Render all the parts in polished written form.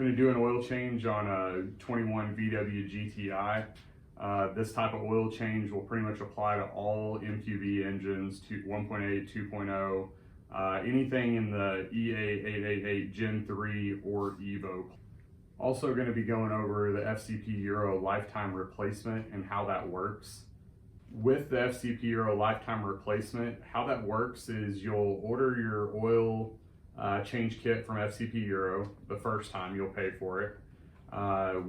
Going to do an oil change on a 21 VW GTI. This type of oil change will pretty much apply to all MQB engines, 1.8, 2.0, anything in the EA888 Gen 3 or Evo. Also going to be going over the FCP Euro Lifetime Replacement and how that works. With the FCP Euro Lifetime Replacement, how that works is you'll order your oil change kit from FCP Euro the first time, you'll pay for it.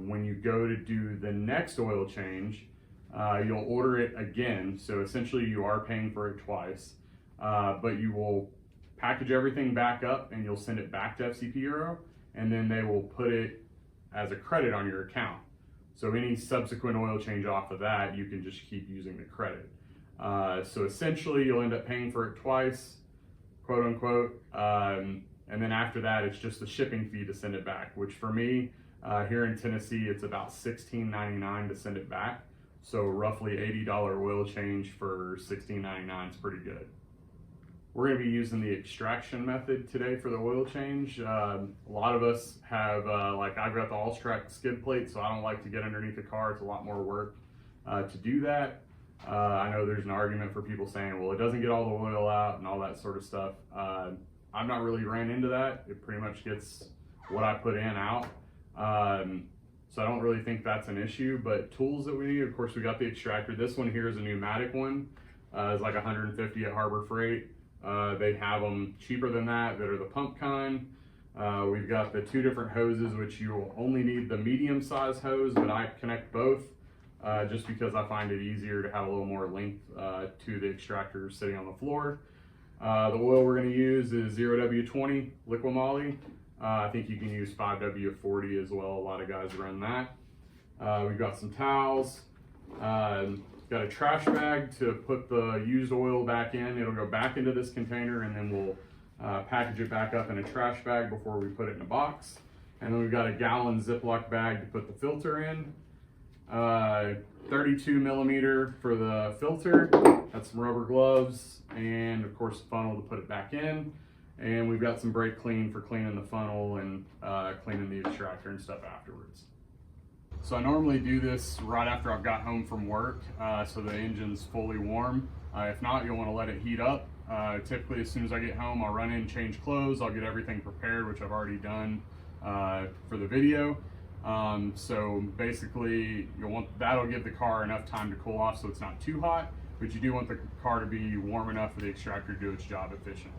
When you go to do the next oil change, you'll order it again. So essentially you are paying for it twice, but you will package everything back up and you'll send it back to FCP Euro, and then they will put it as a credit on your account. So any subsequent oil change off of that, you can just keep using the credit. So essentially you'll end up paying for it twice, quote unquote, and then after that it's just the shipping fee to send it back, which for me here in Tennessee it's about $16.99 to send it back. So roughly $80 oil change for $16.99 is pretty good. We're going to be using the extraction method today for the oil change. A lot of us have, like I've got the All-Strack skid plate, so I don't like to get underneath the car. It's a lot more work to do that. I know there's an argument for people saying, well, it doesn't get all the oil out and all that sort of stuff. I've not really ran into that. It pretty much gets what I put in out. So I don't really think that's an issue, but tools that we need, of course, we got the extractor. This one here is a pneumatic one. It's like $150 at Harbor Freight. They have them cheaper than that are the pump kind. We've got the two different hoses, which you will only need the medium size hose, but I connect both just because I find it easier to have a little more length to the extractor sitting on the floor. The oil we're going to use is 0W20 liquid moly. I think you can use 5W40 as well. A lot of guys run that. We've got some towels. Got a trash bag to put the used oil back in. It'll go back into this container, and then we'll package it back up in a trash bag before we put it in a box. And then we've got a gallon Ziploc bag to put the filter in. 32 millimeter for the filter. Got some rubber gloves, and of course a funnel to put it back in. And we've got some brake clean for cleaning the funnel and cleaning the extractor and stuff afterwards. So I normally do this right after I've got home from work, so the engine's fully warm. If not, you'll want to let it heat up. Typically as soon as I get home, I'll run in, change clothes, I'll get everything prepared, which I've already done for the video. So basically that'll give the car enough time to cool off so it's not too hot, but you do want the car to be warm enough for the extractor to do its job efficiently.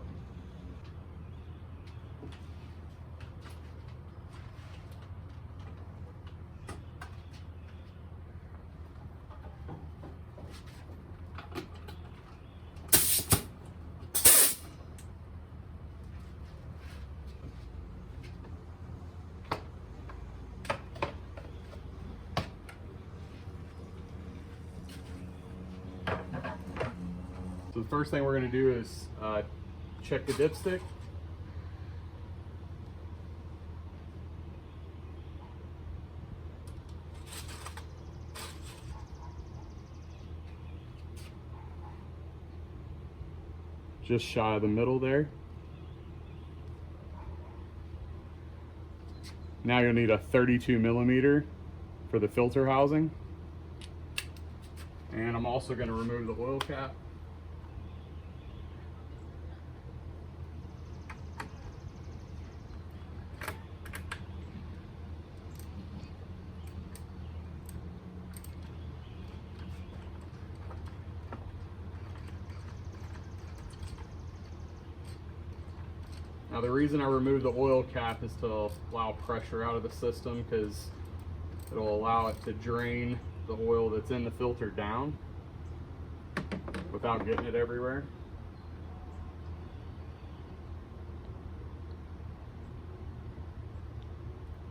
So the first thing we're going to do is check the dipstick. Just shy of the middle there. Now you'll need a 32 millimeter for the filter housing. And I'm also going to remove the oil cap. Now the reason I remove the oil cap is to allow pressure out of the system, because it'll allow it to drain the oil that's in the filter down without getting it everywhere.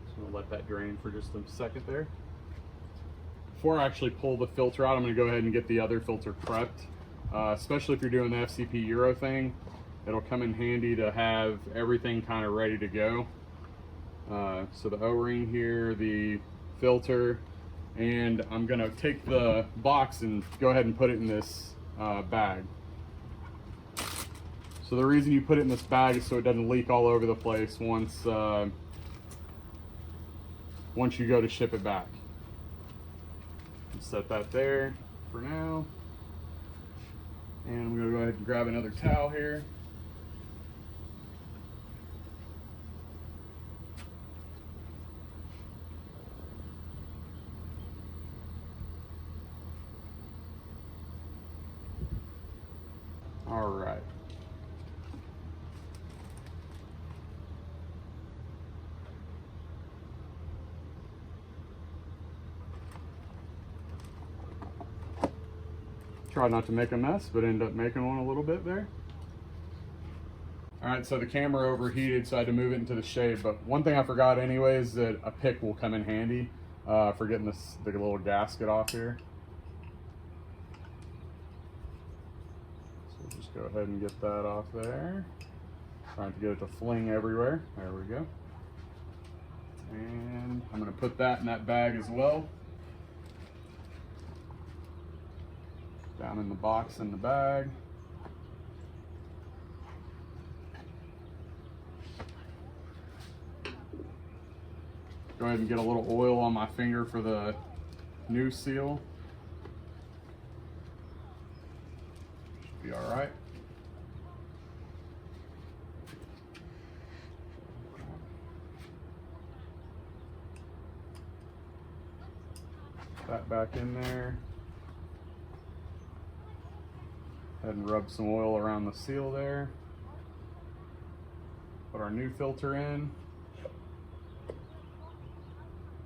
So we'll let that drain for just a second there. Before I actually pull the filter out, I'm going to go ahead and get the other filter prepped, especially if you're doing the FCP Euro thing. It'll come in handy to have everything kind of ready to go. So the O-ring here, the filter, and I'm gonna take the box and go ahead and put it in this bag. So the reason you put it in this bag is so it doesn't leak all over the place once once you go to ship it back. Set that there for now. And I'm going to go ahead and grab another towel here. All right. Try not to make a mess, but end up making one a little bit there. All right, so the camera overheated, so I had to move it into the shade. But one thing I forgot anyway is that a pick will come in handy for getting the little gasket off here. So just go ahead and get that off there. Trying to get it to fling everywhere. There we go. And I'm gonna put that in that bag as well. Down in the box in the bag. Go ahead and get a little oil on my finger for the new seal. Should be all right. Put that back in there. Go ahead and rub some oil around the seal there. Put our new filter in.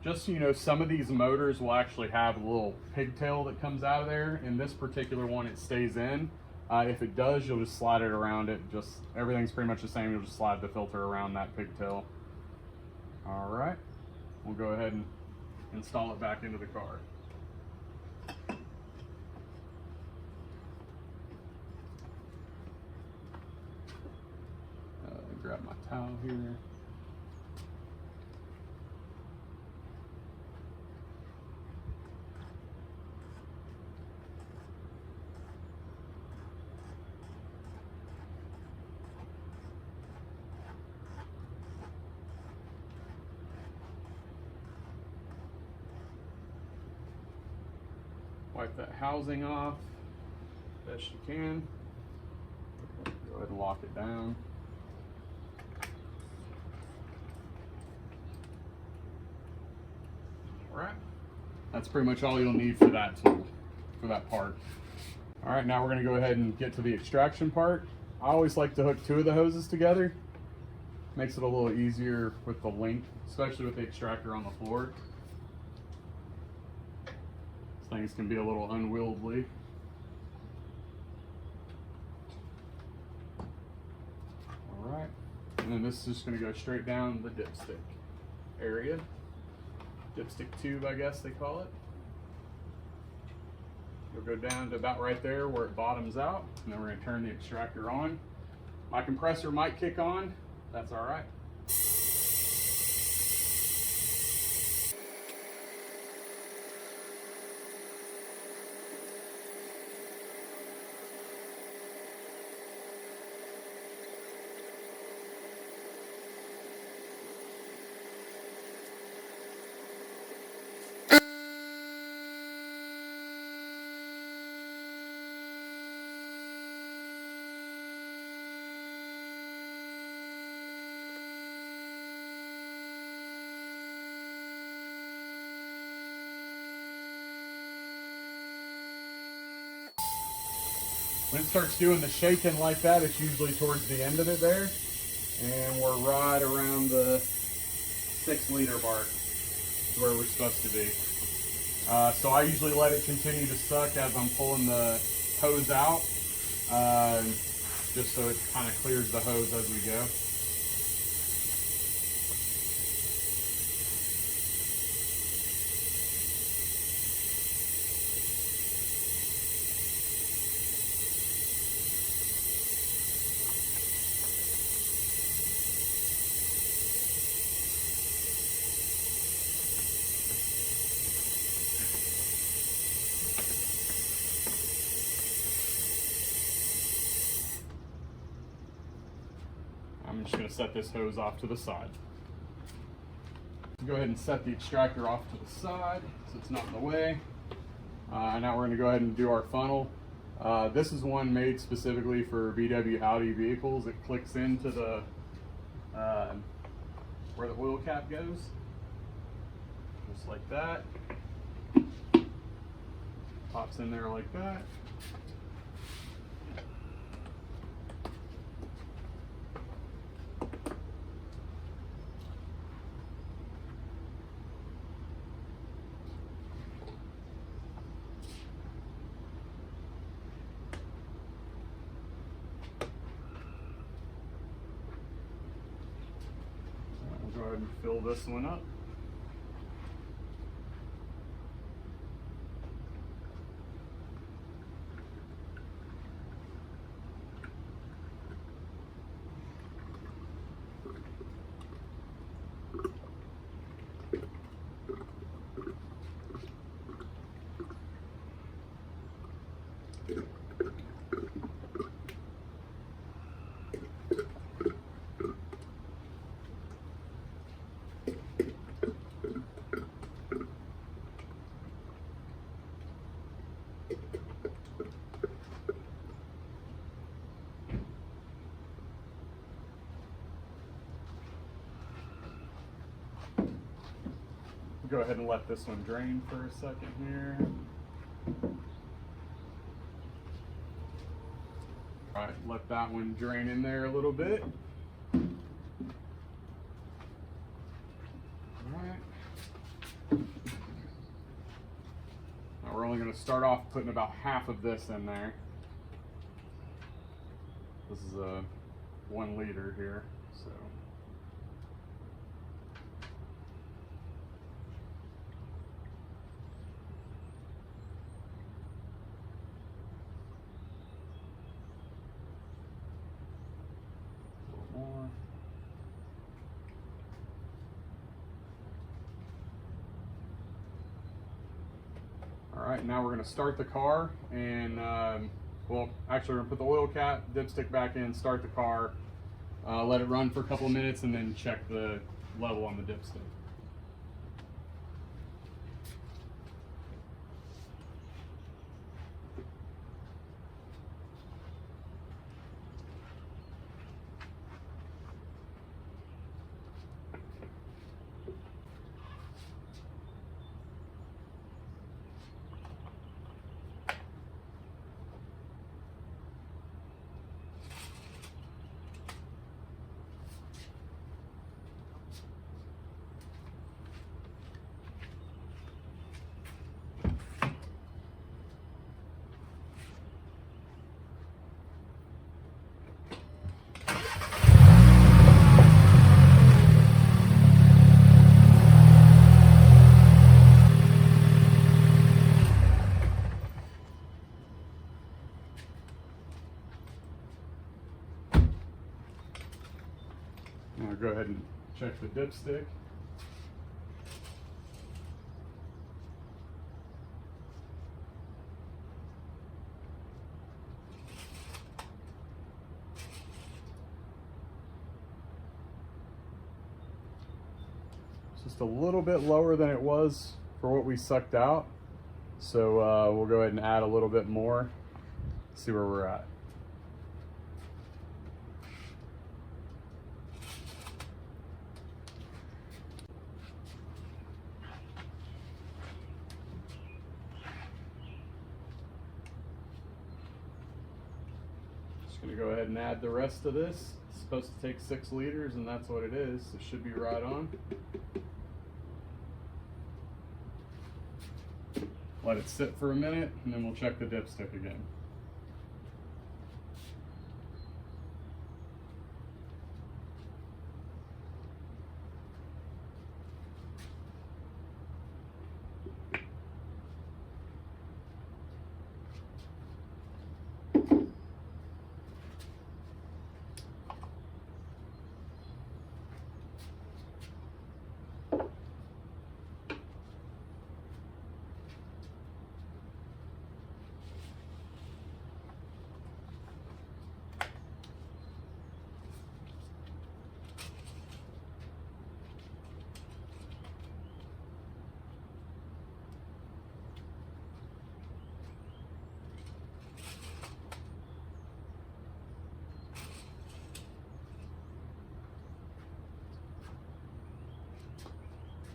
Just so you know, some of these motors will actually have a little pigtail that comes out of there. In this particular one, it stays in. If it does, you'll just slide it around it. Just everything's pretty much the same. You'll just slide the filter around that pigtail. All right, we'll go ahead and install it back into the car. Grab my towel here. Wipe that housing off best you can. Go ahead and lock it down. Alright, that's pretty much all you'll need for that tool, for that part. Alright, now we're going to go ahead and get to the extraction part. I always like to hook two of the hoses together. Makes it a little easier with the length, especially with the extractor on the floor. These things can be a little unwieldy. Alright, and then this is just going to go straight down the dipstick area. Dipstick tube, I guess they call it. You'll go down to about right there where it bottoms out, and then we're going to turn the extractor on. My compressor might kick on, that's all right. When it starts doing the shaking like that, it's usually towards the end of it there. And we're right around the 6 liter mark, is where we're supposed to be. So I usually let it continue to suck as I'm pulling the hose out, just so it kind of clears the hose as we go. I'm just going to set this hose off to the side. Go ahead and set the extractor off to the side so it's not in the way. Now we're going to go ahead and do our funnel. This is one made specifically for VW Audi vehicles. It clicks into the where the oil cap goes, just like that. Pops in there like that. Go ahead and fill this one up. Go ahead and let this one drain for a second here. All right, let that one drain in there a little bit. All right. Now we're only going to start off putting about half of this in there. This is a 1 liter here, so. More. All right, now we're going to start the car, and well, actually we're going to put the oil cap, dipstick back in, start the car, let it run for a couple of minutes, and then check the level on the dipstick. I'm going to go ahead and check the dipstick. It's just a little bit lower than it was for what we sucked out. So we'll go ahead and add a little bit more, see where we're at. Going to go ahead and add the rest of this. It's supposed to take 6 liters, and that's what it is. It should be right on. Let it sit for a minute, and then we'll check the dipstick again.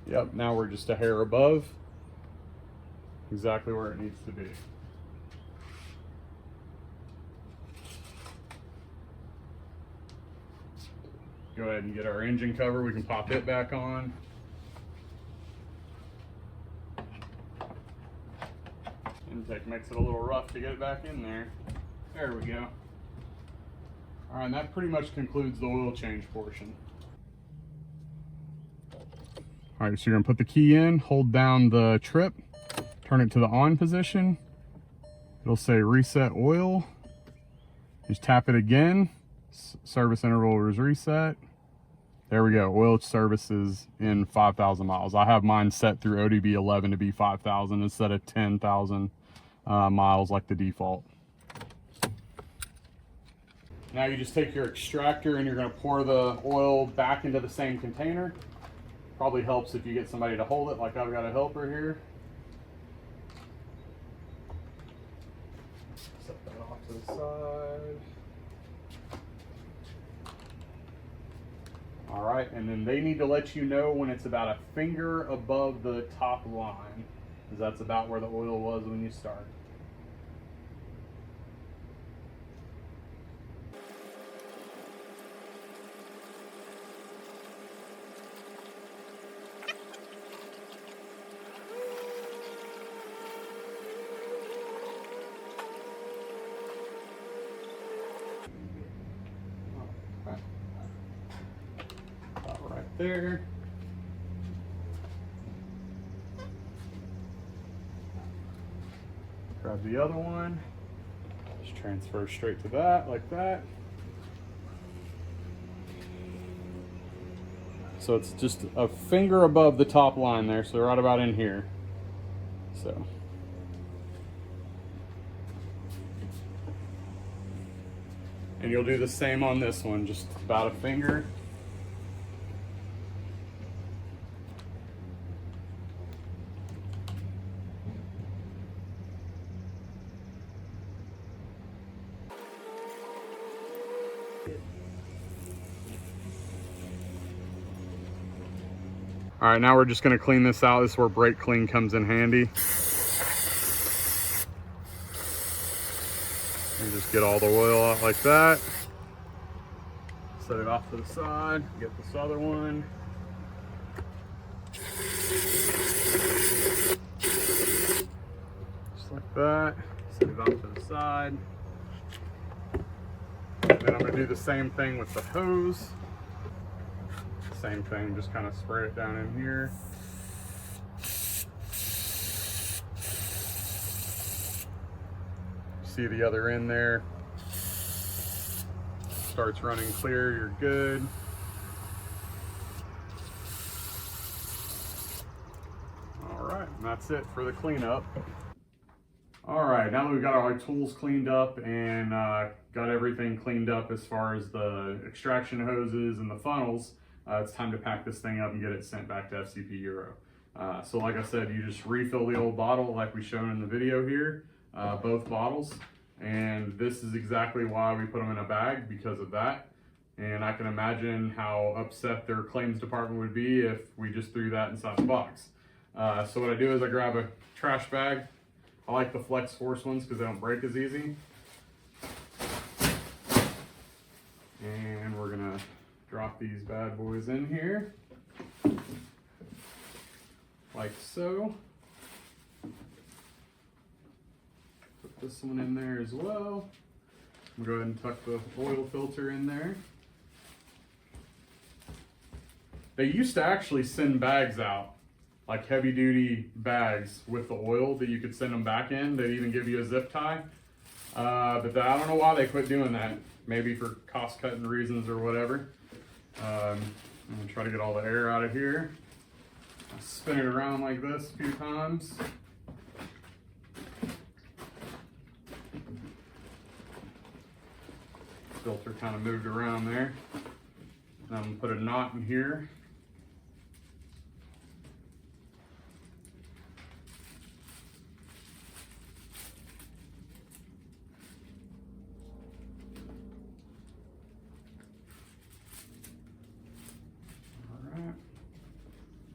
Yep, now we're just a hair above. Exactly where it needs to be. Go ahead and get our engine cover. We can pop it back on. Intake makes it a little rough to get it back in there. There we go. All right, and that pretty much concludes the oil change portion. All right, so you're gonna put the key in, hold down the trip, turn it to the on position. It'll say reset oil. Just tap it again. Service interval is reset. There we go. Oil services in 5,000 miles. I have mine set through ODB 11 to be 5,000 instead of 10,000 miles like the default. Now you just take your extractor and you're going to pour the oil back into the same container. Probably helps if you get somebody to hold it, like I've got a helper here. Set that off to the side. All right, and then they need to let you know when it's about a finger above the top line, because that's about where the oil was when you start. Right there. Grab the other one. Just transfer straight to that, like that. So it's just a finger above the top line there, so right about in here. So. And you'll do the same on this one, just about a finger. All right, now we're just gonna clean this out. This is where brake clean comes in handy. And just get all the oil out like that. Set it off to the side, get this other one. Just like that, set it off to the side. And then I'm gonna do the same thing with the hose. Same thing, just kind of spray it down in here. See the other end there? Starts running clear, you're good. All right, and that's it for the cleanup. All right, now that we've got our tools cleaned up and got everything cleaned up as far as the extraction hoses and the funnels, it's time to pack this thing up and get it sent back to FCP Euro. So like I said, you just refill the old bottle like we shown in the video here, both bottles. And this is exactly why we put them in a bag, because of that. And I can imagine how upset their claims department would be if we just threw that inside the box. So what I do is I grab a trash bag. I like the Flex Force ones because they don't break as easy. And we're gonna drop these bad boys in here, like so. Put this one in there as well. I'm gonna go ahead and tuck the oil filter in there. They used to actually send bags out, like heavy duty bags with the oil that you could send them back in. They'd even give you a zip tie. But I don't know why they quit doing that. Maybe for cost cutting reasons or whatever. I'm gonna try to get all the air out of here. I'll spin it around like this a few times. Filter kind of moved around there. Now I'm gonna put a knot in here.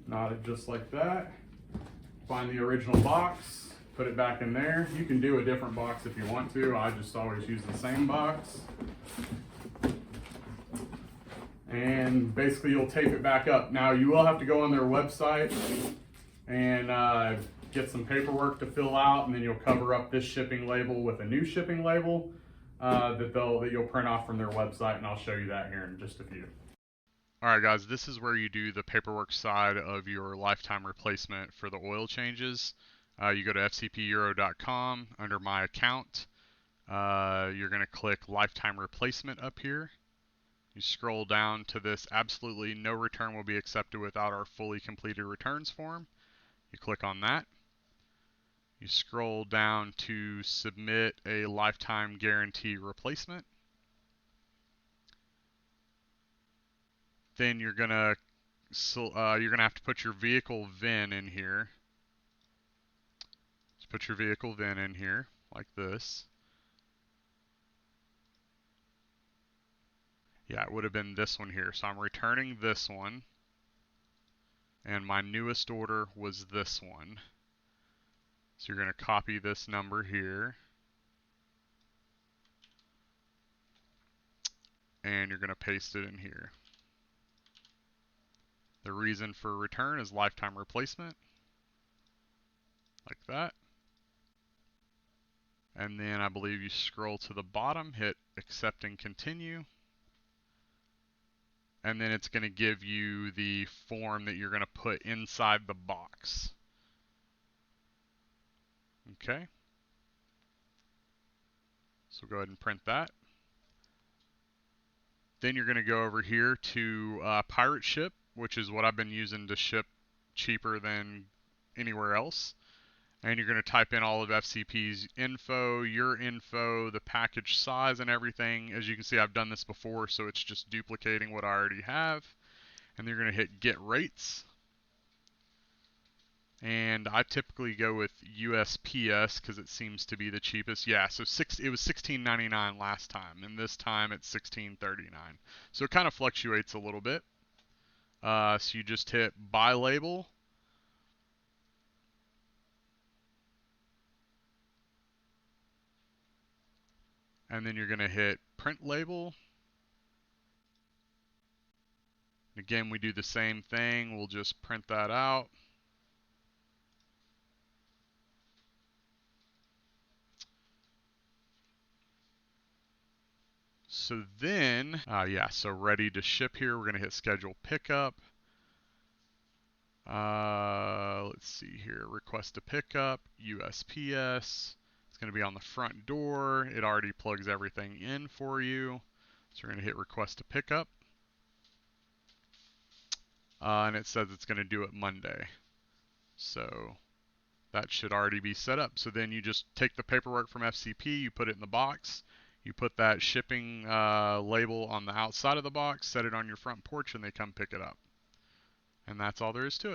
Knot it just like that. Find the original box, put it back in there. You can do a different box if you want to. I just always use the same box. And basically you'll tape it back up. Now you will have to go on their website and get some paperwork to fill out, and then you'll cover up this shipping label with a new shipping label that you'll print off from their website, and I'll show you that here in just a few. Alright guys, this is where you do the paperwork side of your lifetime replacement for the oil changes. You go to FCPEuro.com, under my account, you're going to click lifetime replacement up here. You scroll down to this absolutely no return will be accepted without our fully completed returns form. You click on that. You scroll down to submit a lifetime guarantee replacement. Then you're gonna have to put your vehicle VIN in here. Just put your vehicle VIN in here like this. Yeah, it would have been this one here. So I'm returning this one, and my newest order was this one. So you're going to copy this number here, and you're going to paste it in here. The reason for return is lifetime replacement, like that. And then I believe you scroll to the bottom, hit accept and continue. And then it's going to give you the form that you're going to put inside the box. Okay. So go ahead and print that. Then you're going to go over here to Pirate Ship, which is what I've been using to ship cheaper than anywhere else. And you're going to type in all of FCP's info, your info, the package size and everything. As you can see, I've done this before, so it's just duplicating what I already have. And you're going to hit get rates. And I typically go with USPS because it seems to be the cheapest. Yeah, so it was $16.99 last time, and this time it's $16.39. So it kind of fluctuates a little bit. So you just hit buy label. And then you're going to hit print label. Again, we do the same thing. We'll just print that out. So then, so ready to ship here. We're going to hit schedule pickup. Let's see here. Request to pickup, USPS. It's going to be on the front door. It already plugs everything in for you. So we're going to hit request to pickup. And it says it's going to do it Monday. So that should already be set up. So then you just take the paperwork from FCP, you put it in the box, you put that shipping label on the outside of the box, set it on your front porch, and they come pick it up. And that's all there is to it.